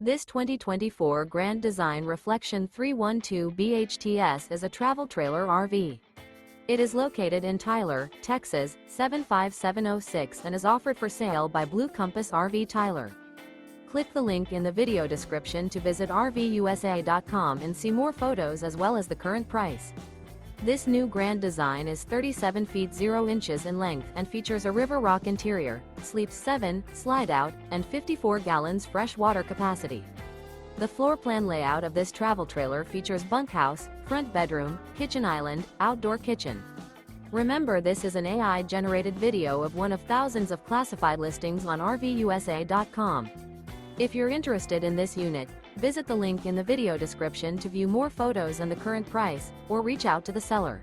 This 2024 Grand Design Reflection 312 BHTS is a travel trailer RV. It is located in Tyler, Texas, 75706 and is offered for sale by Blue Compass RV Tyler. Click the link in the video description to visit RVUSA.com and see more photos as well as the current price. This new Grand Design is 37 feet 0 inches in length and features a river rock interior, sleeps 7, slide-out, and 54 gallons fresh water capacity. The floor plan layout of this travel trailer features bunkhouse, front bedroom, kitchen island, outdoor kitchen. Remember, this is an AI-generated video of one of thousands of classified listings on RVUSA.com. If you're interested in this unit, visit the link in the video description to view more photos and the current price, or reach out to the seller.